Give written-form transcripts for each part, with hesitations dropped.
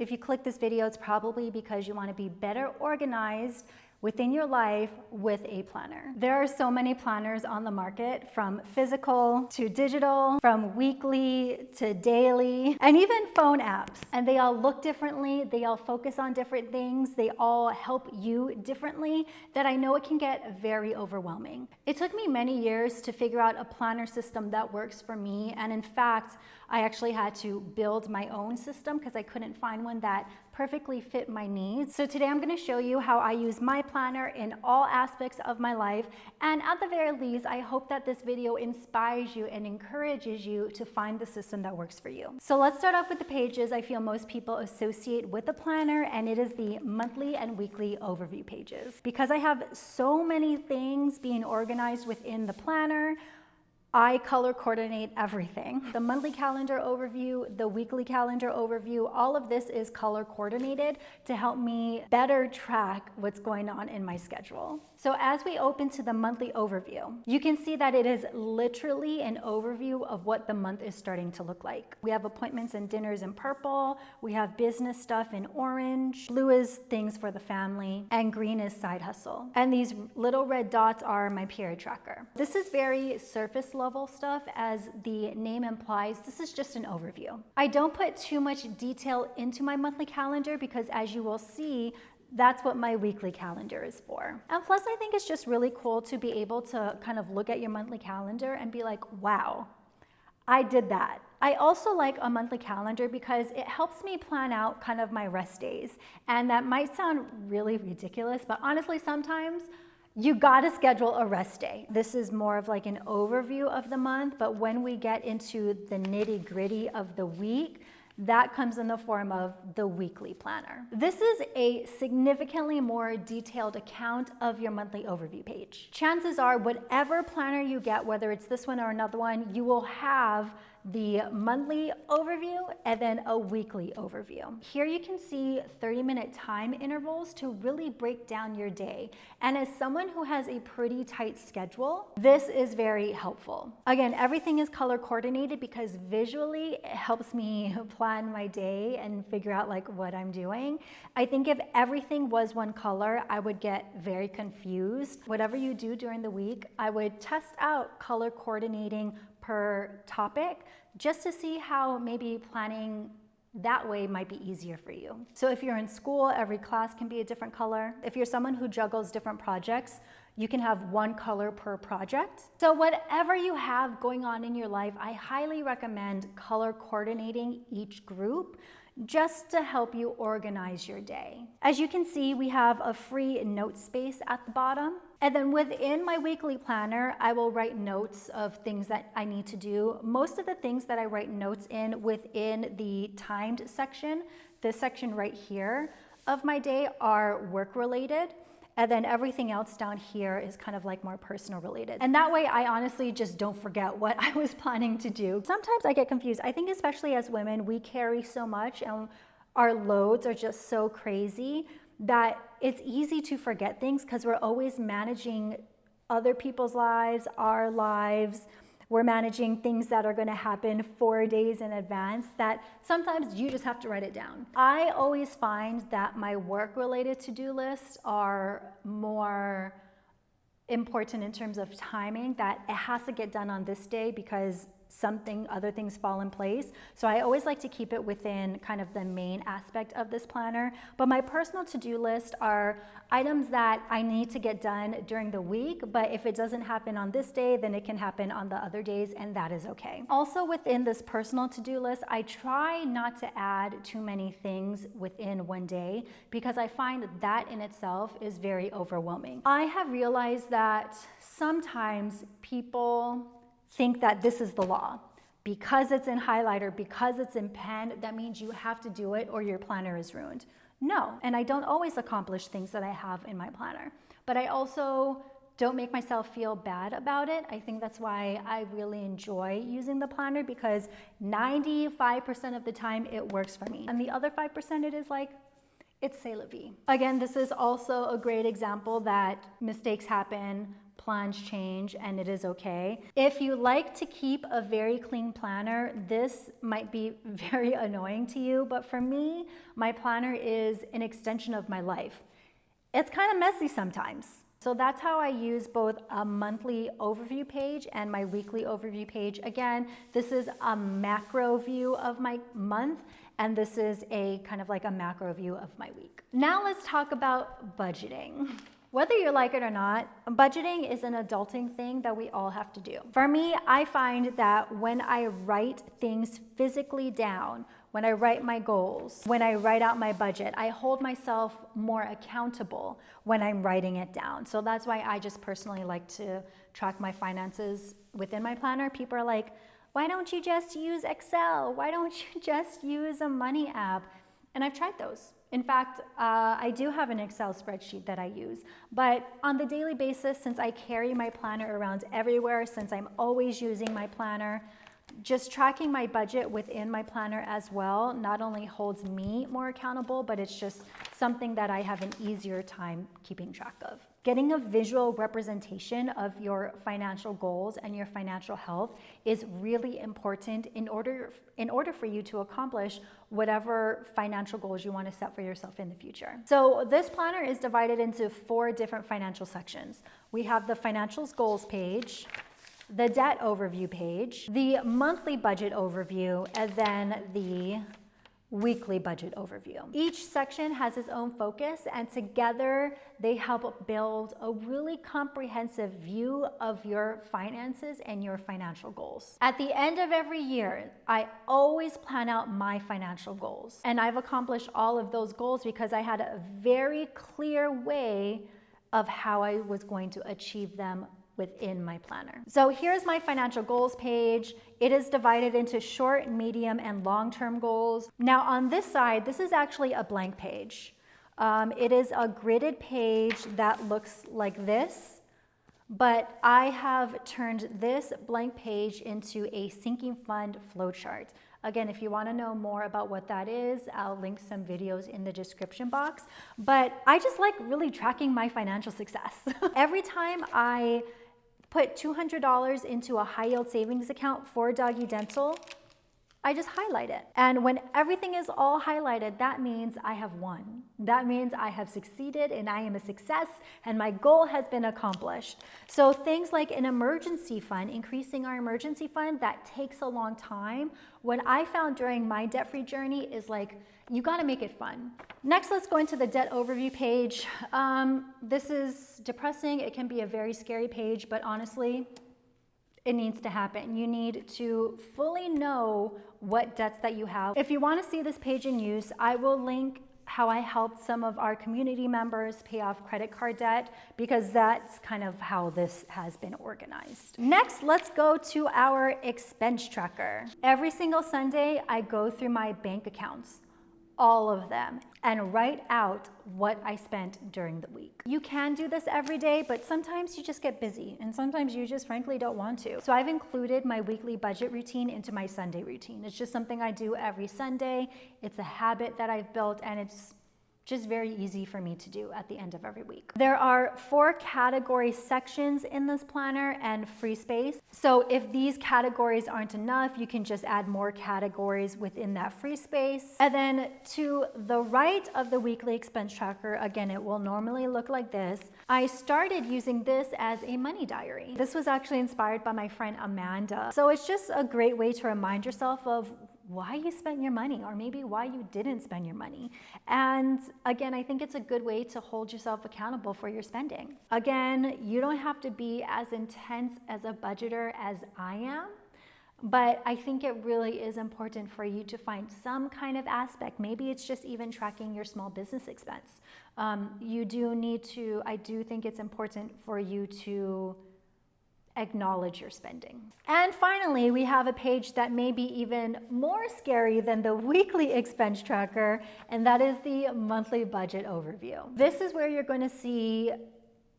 If you click this video, it's probably because you want to be better organized within your life with a planner. There are so many planners on the market, from physical to digital, from weekly to daily, and even phone apps. And they all look differently, they all focus on different things, they all help you differently, that I know it can get very overwhelming. It took me many years to figure out a planner system that works for me, and in fact, I actually had to build my own system because I couldn't find one that perfectly fit my needs. So today I'm going to show you how I use my planner in all aspects of my life, and at the very least, I hope that this video inspires you and encourages you to find the system that works for you. So let's start off with the pages I feel most people associate with a planner, and it is the monthly and weekly overview pages. Because I have so many things being organized within the planner, I color coordinate everything. The monthly calendar overview, the weekly calendar overview, all of this is color coordinated to help me better track what's going on in my schedule. So as we open to the monthly overview, you can see that it is literally an overview of what the month is starting to look like. We have appointments and dinners in purple, we have business stuff in orange, blue is things for the family, and green is side hustle. And these little red dots are my period tracker. This is very surface level stuff. As the name implies, this is just an overview. I don't put too much detail into my monthly calendar because, as you will see, that's what my weekly calendar is for. And plus, I think it's just really cool to be able to kind of look at your monthly calendar and be like, wow, I did that. I also like a monthly calendar because it helps me plan out kind of my rest days. And that might sound really ridiculous, but honestly, sometimes you gotta schedule a rest day. This is more of like an overview of the month, but when we get into the nitty-gritty of the week, that comes in the form of the weekly planner. This is a significantly more detailed account of your monthly overview page. Chances are, whatever planner you get, whether it's this one or another one, you will have the monthly overview and then a weekly overview. Here you can see 30-minute time intervals to really break down your day. And as someone who has a pretty tight schedule, this is very helpful. Again, everything is color coordinated because visually it helps me plan my day and figure out like what I'm doing. I think if everything was one color, I would get very confused. Whatever you do during the week, I would test out color coordinating per topic just to see how maybe planning that way might be easier for you. So if you're in school, every class can be a different color. If you're someone who juggles different projects, you can have one color per project. So whatever you have going on in your life, I highly recommend color coordinating each group just to help you organize your day. As you can see, we have a free note space at the bottom. And then within my weekly planner, I will write notes of things that I need to do. Most of the things that I write notes in within the timed section, this section right here of my day, are work related. And then everything else down here is kind of like more personal related. And that way I honestly just don't forget what I was planning to do. Sometimes I get confused. I think especially as women, we carry so much and our loads are just so crazy that it's easy to forget things because we're always managing other people's lives, our lives. We're managing things that are going to happen 4 days in advance that sometimes you just have to write it down. I always find that my work-related to-do lists are more important in terms of timing, that it has to get done on this day because other things fall in place. So I always like to keep it within kind of the main aspect of this planner. But my personal to-do list are items that I need to get done during the week, but if it doesn't happen on this day, then it can happen on the other days, and that is okay. Also within this personal to-do list, I try not to add too many things within one day because I find that in itself is very overwhelming. I have realized that sometimes people think that this is the law. Because it's in highlighter, because it's in pen, that means you have to do it or your planner is ruined. No, and I don't always accomplish things that I have in my planner. But I also don't make myself feel bad about it. I think that's why I really enjoy using the planner, because 95% of the time it works for me. And the other 5% it is like, it's c'est la vie. Again, this is also a great example that mistakes happen, plans change and it is okay. If you like to keep a very clean planner, this might be very annoying to you, but for me, my planner is an extension of my life. It's kind of messy sometimes. So that's how I use both a monthly overview page and my weekly overview page. Again, this is a macro view of my month, and this is a kind of like a macro view of my week. Now let's talk about budgeting. Whether you like it or not, budgeting is an adulting thing that we all have to do. For me, I find that when I write things physically down, when I write my goals, when I write out my budget, I hold myself more accountable when I'm writing it down. So that's why I just personally like to track my finances within my planner. People are like, why don't you just use Excel? Why don't you just use a money app? And I've tried those. In fact, I do have an Excel spreadsheet that I use, but on the daily basis, since I carry my planner around everywhere, since I'm always using my planner, just tracking my budget within my planner as well not only holds me more accountable, but it's just something that I have an easier time keeping track of. Getting a visual representation of your financial goals and your financial health is really important in order for you to accomplish whatever financial goals you want to set for yourself in the future. So this planner is divided into 4 different financial sections. We have the financials goals page, the debt overview page, the monthly budget overview, and then the weekly budget overview. Each section has its own focus, and together they help build a really comprehensive view of your finances and your financial goals. At the end of every year, I always plan out my financial goals, and I've accomplished all of those goals because I had a very clear way of how I was going to achieve them within my planner. So here's my financial goals page. It is divided into short, medium, and long-term goals. Now on this side, this is actually a blank page. It is a gridded page that looks like this, but I have turned this blank page into a sinking fund flowchart. Again, if you want to know more about what that is, I'll link some videos in the description box. But I just like really tracking my financial success. Every time I put $200 into a high yield savings account for Doggy Dental, I just highlight it. And when everything is all highlighted, that means I have won. That means I have succeeded and I am a success and my goal has been accomplished. So things like an emergency fund, increasing our emergency fund, that takes a long time. What I found during my debt-free journey is like, you gotta make it fun. Next, let's go into the debt overview page. This is depressing. It can be a very scary page, but honestly, it needs to happen. You need to fully know what debts that you have. If you want to see this page in use, I will link how I helped some of our community members pay off credit card debt, because that's kind of how this has been organized. Next, let's go to our expense tracker. Every single Sunday, I go through my bank accounts, all of them, and write out what I spent during the week. You can do this every day, but sometimes you just get busy and sometimes you just frankly don't want to. So I've included my weekly budget routine into my Sunday routine. It's just something I do every Sunday. It's a habit that I've built, and it's just very easy for me to do at the end of every week. There are 4 category sections in this planner and free space. So if these categories aren't enough, you can just add more categories within that free space. And then to the right of the weekly expense tracker, again, it will normally look like this. I started using this as a money diary. This was actually inspired by my friend Amanda. So it's just a great way to remind yourself of why you spent your money, or maybe why you didn't spend your money. And again, I think it's a good way to hold yourself accountable for your spending. Again, you don't have to be as intense as a budgeter as I am, but I think it really is important for you to find some kind of aspect. Maybe it's just even tracking your small business expense. You do need to, I do think it's important for you to acknowledge your spending. And finally, we have a page that may be even more scary than the weekly expense tracker, and that is the monthly budget overview. This is where you're going to see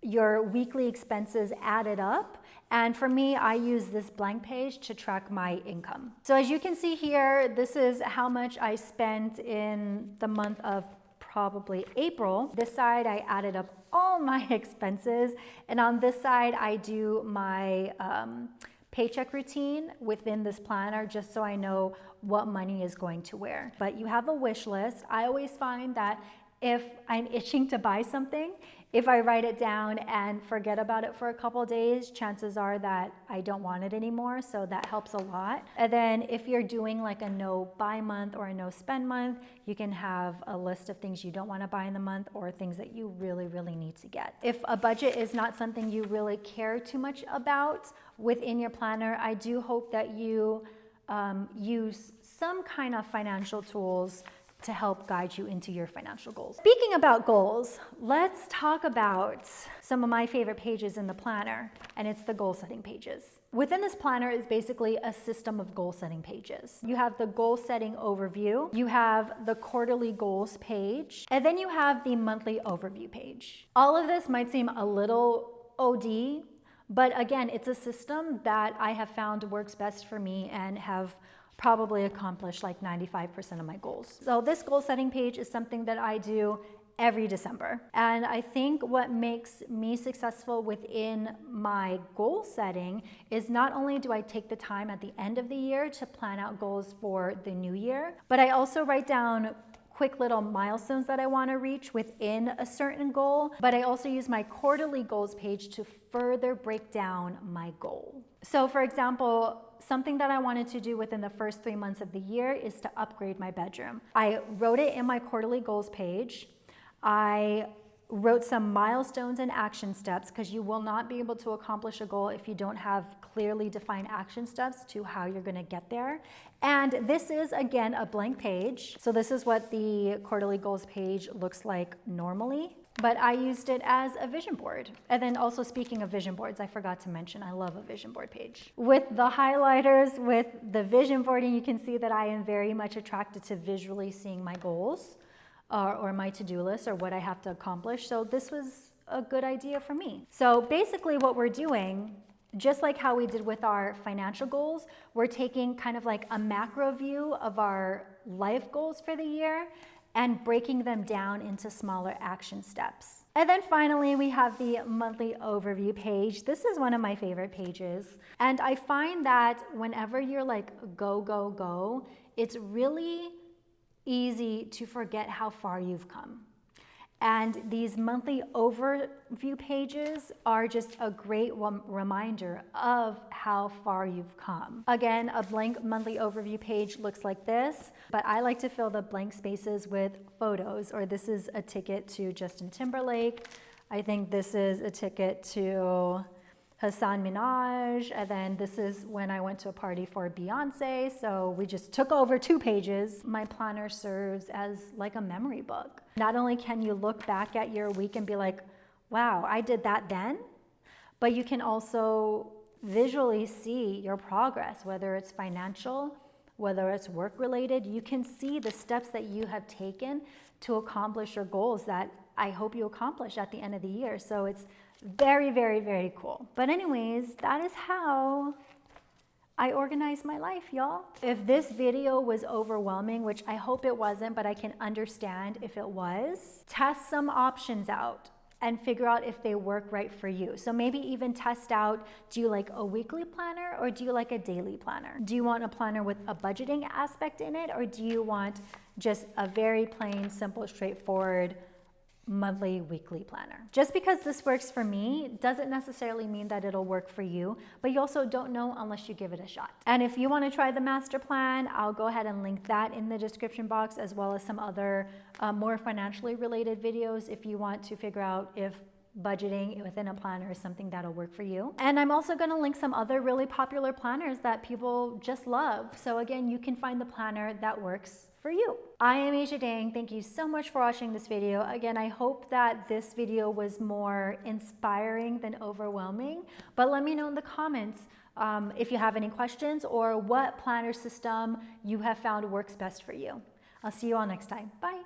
your weekly expenses added up. And for me, I use this blank page to track my income. So as you can see here, this is how much I spent in the month of probably April. This side, I added up all my expenses. And on this side, I do my paycheck routine within this planner just so I know what money is going to where. But you have a wish list. I always find that if I'm itching to buy something, if I write it down and forget about it for a couple days, chances are that I don't want it anymore, so that helps a lot. And then if you're doing like a no buy month or a no spend month, you can have a list of things you don't want to buy in the month or things that you really, really need to get. If a budget is not something you really care too much about within your planner, I do hope that you use some kind of financial tools to help guide you into your financial goals. Speaking about goals, let's talk about some of my favorite pages in the planner, and it's the goal setting pages. Within this planner is basically a system of goal setting pages. You have the goal setting overview, you have the quarterly goals page, and then you have the monthly overview page. All of this might seem a little OD, but again, it's a system that I have found works best for me and have probably accomplished like 95% of my goals. So this goal setting page is something that I do every December. And I think what makes me successful within my goal setting is not only do I take the time at the end of the year to plan out goals for the new year, but I also write down quick little milestones that I want to reach within a certain goal, but I also use my quarterly goals page to further break down my goal. So for example, something that I wanted to do within the first 3 months of the year is to upgrade my bedroom. I wrote it in my quarterly goals page. I wrote some milestones and action steps because you will not be able to accomplish a goal if you don't have clearly defined action steps to how you're going to get there. And this is, again, a blank page. So this is what the quarterly goals page looks like normally, but I used it as a vision board. And then also, speaking of vision boards, I forgot to mention, I love a vision board page. With the highlighters, with the vision boarding, you can see that I am very much attracted to visually seeing my goals or my to-do list or what I have to accomplish. So this was a good idea for me. So basically what we're doing, just like how we did with our financial goals, we're taking kind of like a macro view of our life goals for the year and breaking them down into smaller action steps. And then finally, we have the monthly overview page. This is one of my favorite pages. And I find that whenever you're like, go, go, go, it's really easy to forget how far you've come. And these monthly overview pages are just a great reminder of how far you've come. Again, a blank monthly overview page looks like this, but I like to fill the blank spaces with photos, or this is a ticket to Justin Timberlake. I think this is a ticket to Hassan Minaj, and then this is when I went to a party for Beyonce, so we just took over 2 pages. My planner serves as like a memory book. Not only can you look back at your week and be like, wow, I did that then, but you can also visually see your progress, whether it's financial, whether it's work related. You can see the steps that you have taken to accomplish your goals that I hope you accomplish at the end of the year. So it's very, very, very cool. But anyways, that is how I organize my life, y'all. If this video was overwhelming, which I hope it wasn't, but I can understand if it was, test some options out and figure out if they work right for you. So maybe even test out, do you like a weekly planner or do you like a daily planner? Do you want a planner with a budgeting aspect in it, or do you want just a very plain, simple, straightforward monthly, weekly planner? Just because this works for me doesn't necessarily mean that it'll work for you, but you also don't know unless you give it a shot. And if you want to try the master plan, I'll go ahead and link that in the description box, as well as some other more financially related videos if you want to figure out if budgeting within a planner is something that'll work for you. And I'm also going to link some other really popular planners that people just love. So again, you can find the planner that works for you. I am Asia Dang. Thank you so much for watching this video. Again, I hope that this video was more inspiring than overwhelming, but let me know in the comments if you have any questions or what planner system you have found works best for you. I'll see you all next time. Bye.